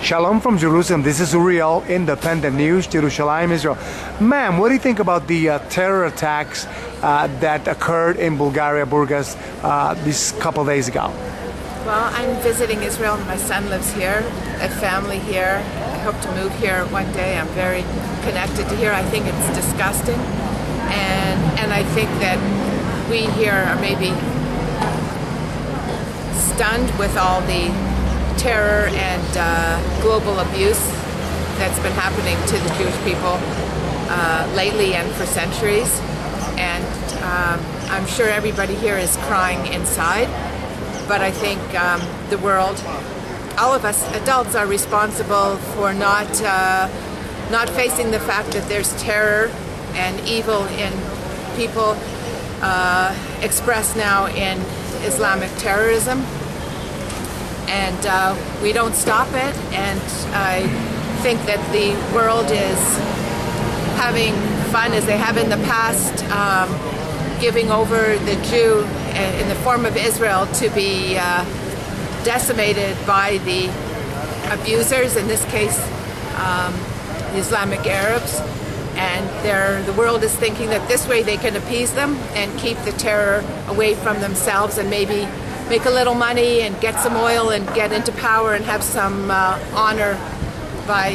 Shalom from Jerusalem. This is Uriel, Independent News, Jerusalem, Israel. Ma'am, what do you think about the terror attacks that occurred in Bulgaria, Burgas, this couple days ago? Well, I'm visiting Israel. My son lives here, a family here. I hope to move here one day. I'm very connected to here. I think it's disgusting. And I think that we here are maybe stunned with all the terror and global abuse that's been happening to the Jewish people lately and for centuries. And I'm sure everybody here is crying inside. But I think the world, all of us adults, are responsible for not facing the fact that there's terror and evil in people expressed now in Islamic terrorism. And we don't stop it. And I think that the world is having fun as they have in the past, giving over the Jew in the form of Israel to be decimated by the abusers, in this case the Islamic Arabs. And the world is thinking that this way they can appease them and keep the terror away from themselves and maybe make a little money and get some oil and get into power and have some honor by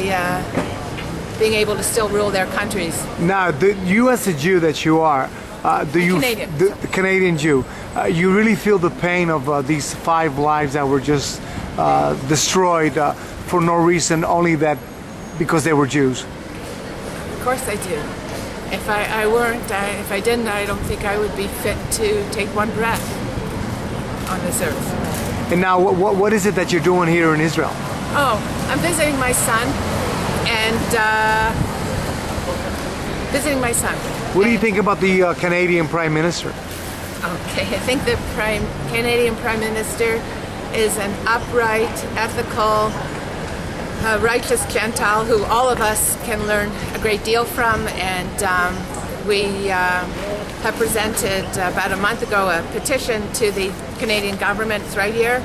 being able to still rule their countries. Now, you as a Jew that you are, Canadian. The Canadian Jew, you really feel the pain of these 5 lives that were just destroyed for no reason, only that because they were Jews? Of course I do. If I weren't, if I didn't, I don't think I would be fit to take one breath on this earth. And now, what is it that you're doing here in Israel? Oh, I'm visiting my son and visiting my son. What do you think about the Canadian Prime Minister? Okay, I think the Canadian Prime Minister is an upright, ethical, righteous Gentile who all of us can learn a great deal from. And we have presented about a month ago a petition to the Canadian government, it's right here,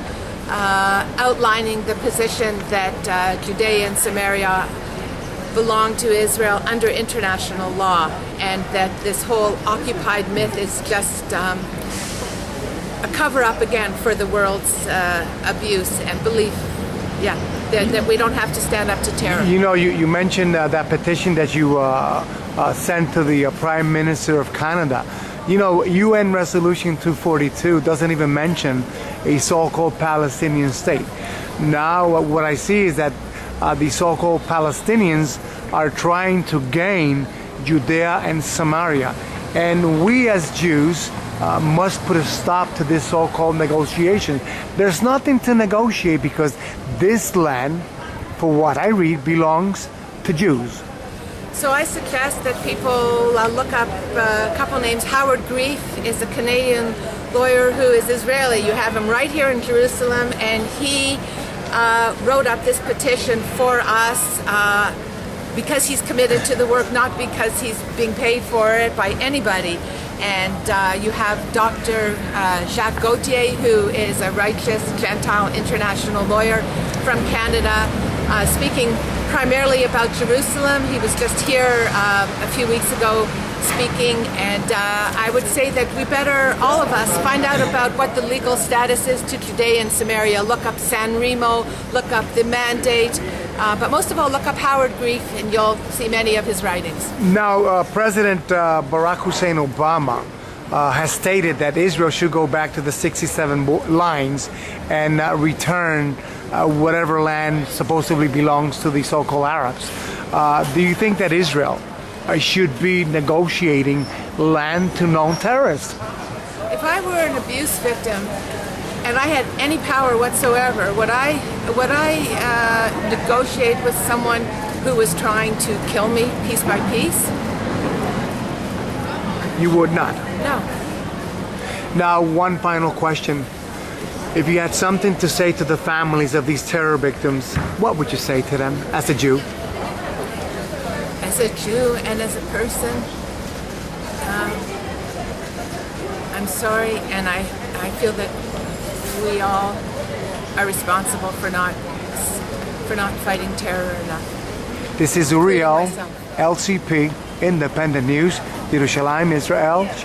outlining the position that Judea and Samaria belong to Israel under international law, and that this whole occupied myth is just a cover-up again for the world's abuse and belief, that we don't have to stand up to terror. You know, you mentioned that petition that you sent to the Prime Minister of Canada. You know, UN Resolution 242 doesn't even mention a so-called Palestinian state. Now, what I see is that the so-called Palestinians are trying to gain Judea and Samaria. And we as Jews must put a stop to this so-called negotiation. There's nothing to negotiate because this land, for what I read, belongs to Jews. So I suggest that people look up a couple names. Howard Grief is a Canadian lawyer who is Israeli. You have him right here in Jerusalem, and he wrote up this petition for us because he's committed to the work, not because he's being paid for it by anybody. And you have Dr. Jacques Gauthier, who is a righteous Gentile international lawyer from Canada, speaking primarily about Jerusalem. He was just here a few weeks ago speaking, and I would say that we better, all of us, find out about what the legal status is to Judea and Samaria. Look up San Remo, look up the mandate, but most of all, look up Howard Grief, and you'll see many of his writings. Now, President Barack Hussein Obama has stated that Israel should go back to the 67 lines and return whatever land supposedly belongs to the so-called Arabs. Do you think that Israel should be negotiating land to known terrorists? If I were an abuse victim and I had any power whatsoever, would I negotiate with someone who was trying to kill me piece by piece? You would not. No. Now, one final question. If you had something to say to the families of these terror victims, what would you say to them as a Jew? As a Jew and as a person, I'm sorry, and I feel that we all are responsible for for not fighting terror enough. This is Uriel, myself. LCP, Independent News, Yerushalayim, Israel. Shalom.